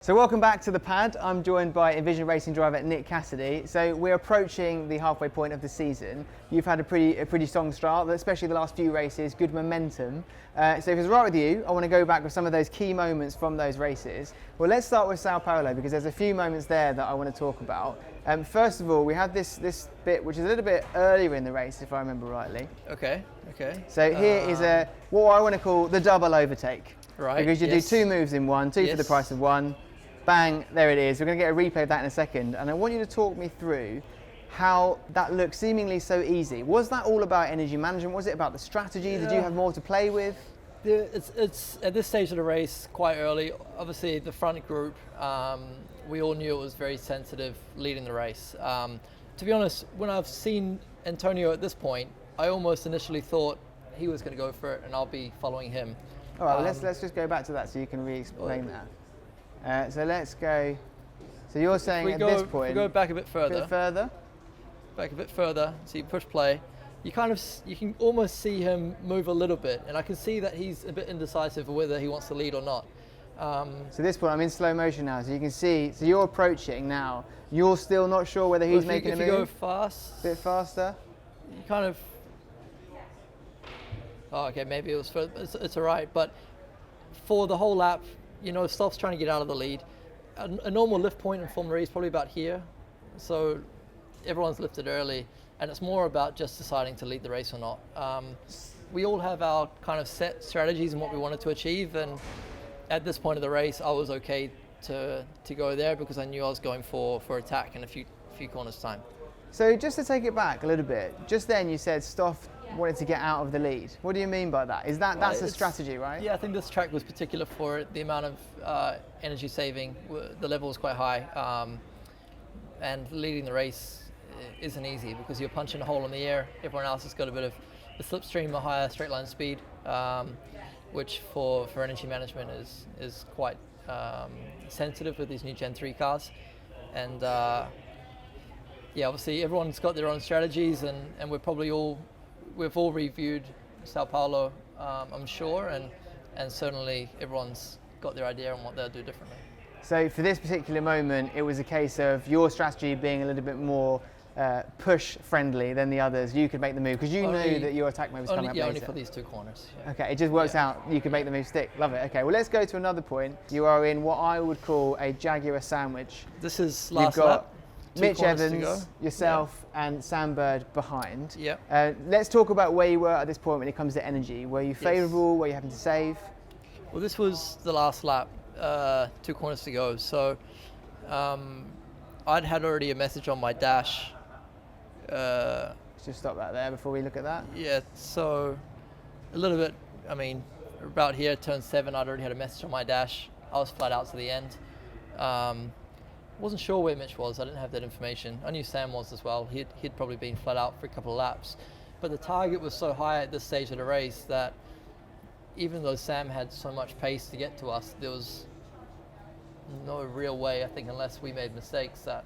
So welcome back to the pad. I'm joined by Envision Racing driver Nick Cassidy. So we're approaching the halfway point of the season. You've had a pretty strong start, especially the last few races, good momentum. So if it's right with you, I want to go back with some of those key moments from those races. Well, let's start with Sao Paulo because there's a few moments there that I want to talk about. First of all, we had this bit which is a little bit earlier in the race, if I remember rightly. Okay. So here is what I want to call the double overtake. Right. Because you do two moves in one, two for the price of one. Bang, there it is. We're going to get a replay of that in a second. And I want you to talk me through how that looked seemingly so easy. Was that all about energy management? Was it about the strategy? Did you have more to play with? It's at this stage of the race quite early. Obviously, the front group, we all knew it was very sensitive leading the race. To be honest, when I've seen Antonio at this point, I almost initially thought he was going to go for it and I'll be following him. All right, well, let's just go back to that so you can re-explain that. So let's go. So you're saying this point. If we go back a bit further. Back a bit further. So you push play. You can almost see him move a little bit, and I can see that he's a bit indecisive of whether he wants to lead or not. So this point, I'm in slow motion now, so you can see. So you're approaching now. You're still not sure whether he's making a move. If you go fast, a bit faster. You kind of. Oh, okay, maybe it was. It's all right, but for the whole lap. Stoff's trying to get out of the lead. A normal lift point in Formula E is probably about here. So everyone's lifted early, and it's more about just deciding to lead the race or not. We all have our kind of set strategies and what we wanted to achieve, and at this point of the race, I was okay to go there because I knew I was going for attack in a few corners time. So just to take it back a little bit, just then you said Stoff wanted to get out of the lead. What do you mean by that? That's a strategy, right? Yeah, I think this track was particular for it. The amount of energy saving, the level was quite high, and leading the race isn't easy because you're punching a hole in the air. Everyone else has got a bit of the slipstream, a higher straight line speed, which for energy management is quite sensitive with these new Gen 3 cars, and obviously everyone's got their own strategies, and we've all reviewed Sao Paulo, I'm sure, and certainly everyone's got their idea on what they'll do differently. So for this particular moment, it was a case of your strategy being a little bit more push friendly than the others. You could make the move because you knew that your attack move was coming up later. Only for these two corners. Yeah. Okay, it just works out. You can make the move stick. Love it. Okay, well let's go to another point. You are in what I would call a Jaguar sandwich. This is last lap. Mitch Evans, yourself, and Sam Bird behind. Yeah. Let's talk about where you were at this point when it comes to energy. Were you favourable? Were you having to save? Well, this was the last lap, 2 corners to go. So I'd had already a message on my dash. Let's just stop that there before we look at that. Yeah, so a little bit, about here, turn 7, I'd already had a message on my dash. I was flat out to the end. Wasn't sure where Mitch was. I didn't have that information. I knew Sam was as well. He'd probably been flat out for a couple of laps. But the target was so high at this stage of the race that even though Sam had so much pace to get to us, there was no real way, I think, unless we made mistakes, that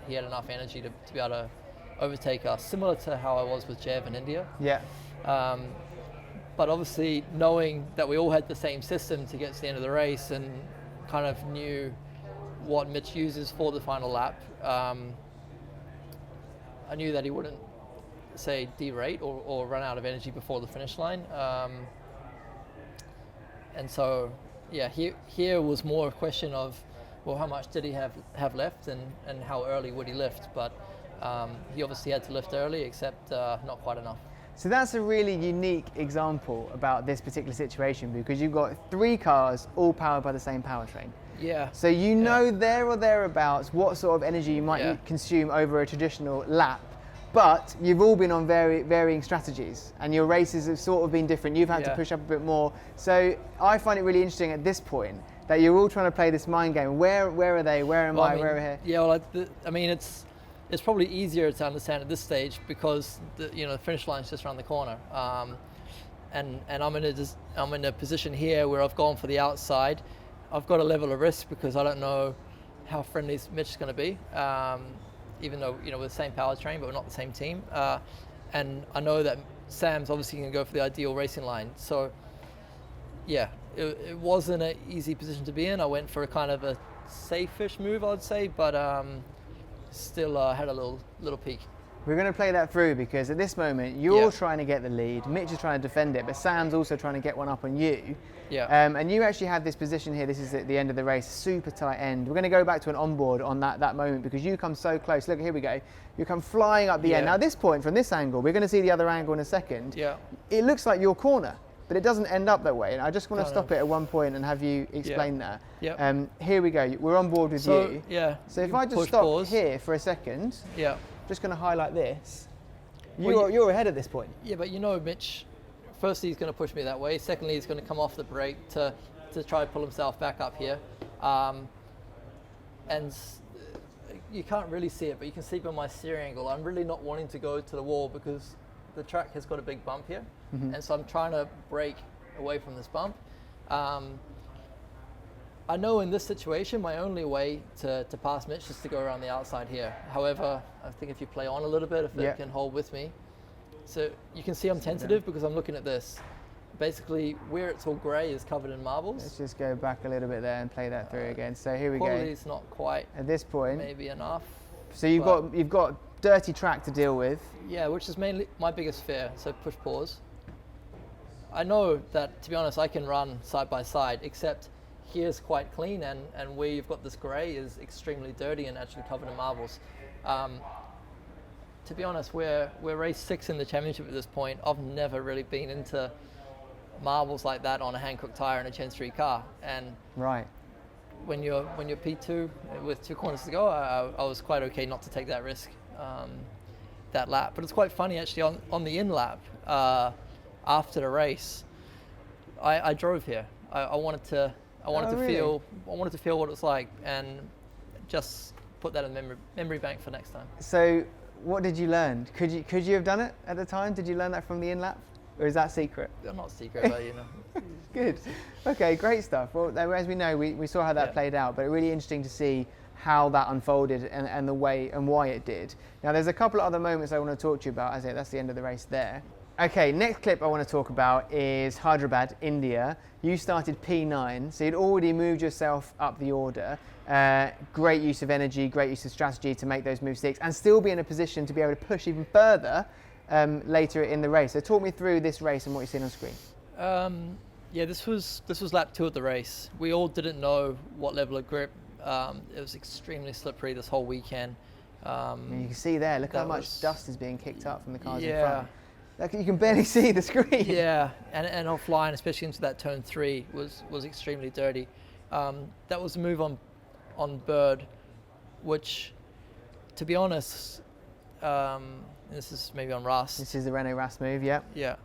he had enough energy to be able to overtake us, similar to how I was with Jev in India. Yeah. But obviously, knowing that we all had the same system to get to the end of the race and kind of knew what Mitch uses for the final lap, I knew that he wouldn't, say, derate or run out of energy before the finish line. And so, yeah, here was more a question of, well, how much did he have left and how early would he lift? But he obviously had to lift early, except not quite enough. So that's a really unique example about this particular situation because you've got 3 cars all powered by the same powertrain. Yeah. So you know there or thereabouts what sort of energy you might consume over a traditional lap, but you've all been on varying strategies and your races have sort of been different. You've had to push up a bit more. So I find it really interesting at this point that you're all trying to play this mind game. Where are they? Where am I? Where are here? Yeah, well, it's probably easier to understand at this stage because the finish line is just around the corner. And I'm in a position here where I've gone for the outside. I've got a level of risk because I don't know how friendly Mitch is going to be, even though we're the same powertrain, but we're not the same team. And I know that Sam's obviously going to go for the ideal racing line. So, yeah, it wasn't an easy position to be in. I went for a kind of a safe-ish move, I'd say, but still had a little peak. We're going to play that through because at this moment you're trying to get the lead, Mitch is trying to defend it, but Sam's also trying to get one up on you. Yeah. And you actually have this position here. This is at the end of the race, super tight end. We're going to go back to an onboard on that moment because you come so close. Look, here we go. You come flying up the end. Now, at this point, from this angle, we're going to see the other angle in a second. Yeah. It looks like your corner, but it doesn't end up that way. And I just want to stop it at one point and have you explain that. Yeah. Here we go. We're on board with you. Yeah. So if I just stop here for a second. Yeah. Just going to highlight this. You're ahead at this point. Yeah, but Mitch, firstly, he's going to push me that way. Secondly, he's going to come off the brake to try to pull himself back up here. And you can't really see it, but you can see by my steering angle, I'm really not wanting to go to the wall because the track has got a big bump here. Mm-hmm. And so I'm trying to brake away from this bump. I know in this situation, my only way to pass Mitch is to go around the outside here. However, I think if you play on a little bit, if it can hold with me. So you can see I'm tentative because I'm looking at this. Basically, where it's all grey is covered in marbles. Let's just go back a little bit there and play that through again. So here we go. Quality's not quite at this point. Maybe enough. So you've got dirty track to deal with. Yeah, which is mainly my biggest fear. So push pause. I know that, to be honest, I can run side by side, except here's quite clean, and where you've got this grey is extremely dirty and actually covered in marbles. To be honest, we're race 6 in the championship at this point. I've never really been into marbles like that on a Hankook tyre in a Gen 3 car. And when you're P2 with 2 corners to go, I was quite okay not to take that risk that lap. But it's quite funny actually on the in lap after the race, I drove here. I wanted to feel what it's like and just put that in the memory bank for next time. So what did you learn? Could you have done it at the time? Did you learn that from the in lap, or is that secret? Not secret, but Good. Okay, great stuff. Well, as we know, we saw how that played out, but really interesting to see how that unfolded and the way and why it did. Now, there's a couple of other moments I want to talk to you about. That's the end of the race there. Okay, next clip I want to talk about is Hyderabad, India. You started P9, so you'd already moved yourself up the order. Great use of energy, great use of strategy to make those move sticks and still be in a position to be able to push even further later in the race. So talk me through this race and what you're seeing on screen. This was lap 2 of the race. We all didn't know what level of grip. It was extremely slippery this whole weekend. And you can see there, look how much dust is being kicked up from the cars in front. Like, you can barely see the screen. Yeah, and offline, especially into that turn 3, was extremely dirty. That was a move on Bird, which, to be honest, this is maybe on Ras. This is the Renault Ras move, yeah. Yeah.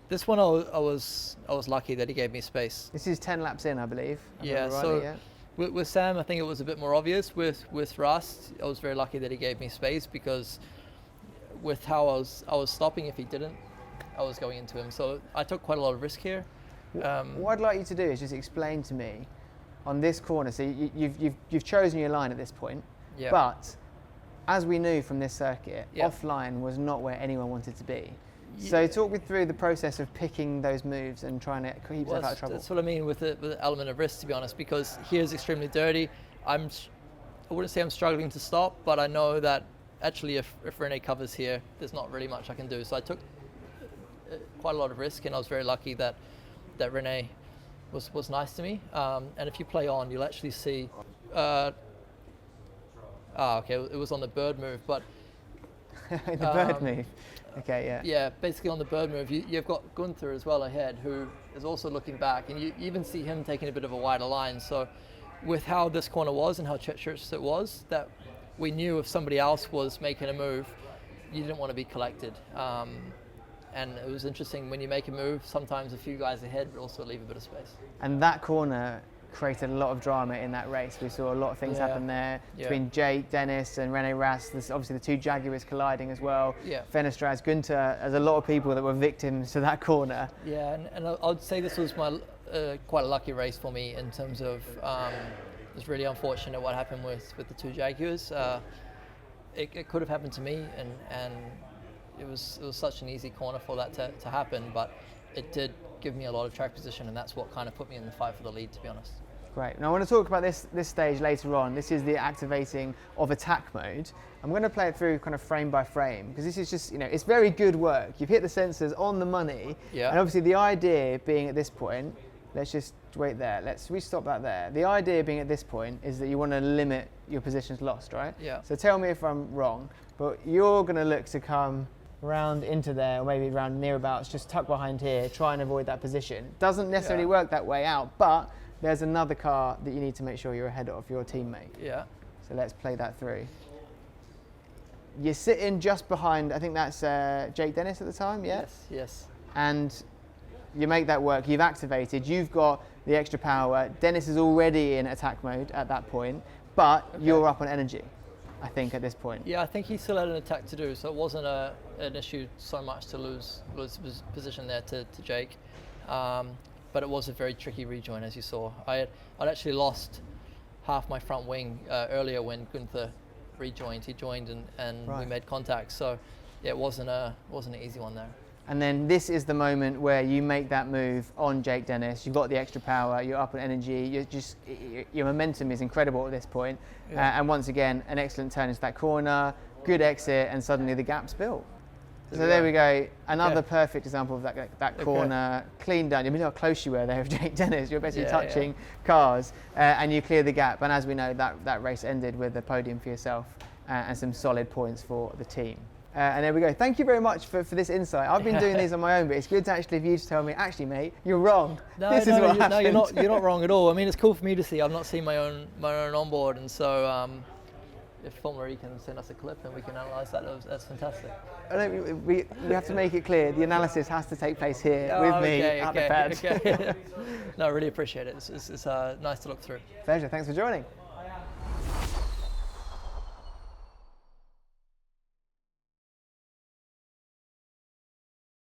This one I was lucky that he gave me space. This is 10 laps in, I believe. With Sam, I think it was a bit more obvious. With Ras, I was very lucky that he gave me space because with how I was stopping, if he didn't, I was going into him. So I took quite a lot of risk here. What I'd like you to do is just explain to me on this corner. So you've chosen your line at this point, but as we knew from this circuit, offline was not where anyone wanted to be. So talk me through the process of picking those moves and trying to keep yourself out of trouble. That's what I mean with the element of risk, to be honest, because here's extremely dirty. I wouldn't say I'm struggling to stop, but I know that actually if Rene covers here, there's not really much I can do. So I took quite a lot of risk, and I was very lucky that Rene was nice to me. And if you play on, you'll actually see. Okay, it was on the Bird move, but the Bird move. Okay, yeah. Yeah, basically on the Bird move, you've got Gunther as well ahead, who is also looking back, and you even see him taking a bit of a wider line. So with how this corner was and how treacherous it was, that we knew if somebody else was making a move, you didn't want to be collected. And it was interesting, when you make a move, sometimes a few guys ahead but also leave a bit of space. And that corner created a lot of drama in that race. We saw a lot of things happen there between Jake, Dennis and Rene Ras. There's obviously the two Jaguars colliding as well. Fenestraz, Gunther, there's a lot of people that were victims to that corner. Yeah, and I'd say this was my quite a lucky race for me in terms of it was really unfortunate what happened with the two Jaguars. It could have happened to me, and it was such an easy corner for that to happen, but it did give me a lot of track position, and that's what kind of put me in the fight for the lead, to be honest. Great. Now I want to talk about this stage later on. This is the activating of attack mode. I'm going to play it through kind of frame by frame because this is just, it's very good work. You've hit the sensors on the money. Yeah. And obviously the idea being at this point, let's just wait there. We stop that there. The idea being at this point is that you want to limit your positions lost, right? Yeah. So tell me if I'm wrong, but you're going to look to come round into there, or maybe around nearabouts, just tuck behind here, try and avoid that position. Doesn't necessarily work that way out, but there's another car that you need to make sure you're ahead of, your teammate. Yeah. So let's play that through. You're sitting just behind, I think that's Jake Dennis at the time, yeah? Yes, yes. And you make that work, you've activated, you've got the extra power. Dennis is already in attack mode at that point, but you're up on energy, I think, at this point. Yeah, I think he still had an attack to do, so it wasn't an issue so much to lose position there to Jake. But it was a very tricky rejoin, as you saw. I'd actually lost half my front wing earlier when Gunther rejoined. He joined and we made contact. So yeah, it wasn't an easy one there. And then this is the moment where you make that move on Jake Dennis. You've got the extra power, you're up on energy, your momentum is incredible at this point. Yeah. And once again, an excellent turn into that corner, good exit, and suddenly the gap's built. So there we go, another perfect example of that corner, clean done. You mean how close you were there with Jake Dennis, you're basically touching cars, and you clear the gap. And as we know, that race ended with a podium for yourself and some solid points for the team. And there we go. Thank you very much for this insight. I've been doing these on my own, but it's good to actually for you to tell me, actually, mate, you're wrong. This is what happened. No, you're not wrong at all. I mean, it's cool for me to see. I've not seen my own onboard, and so if Formula E can send us a clip and we can analyse that, that's fantastic. We have to make it clear, the analysis has to take place here with me at the pad. No, I really appreciate it. It's nice to look through. Pleasure. Thanks for joining.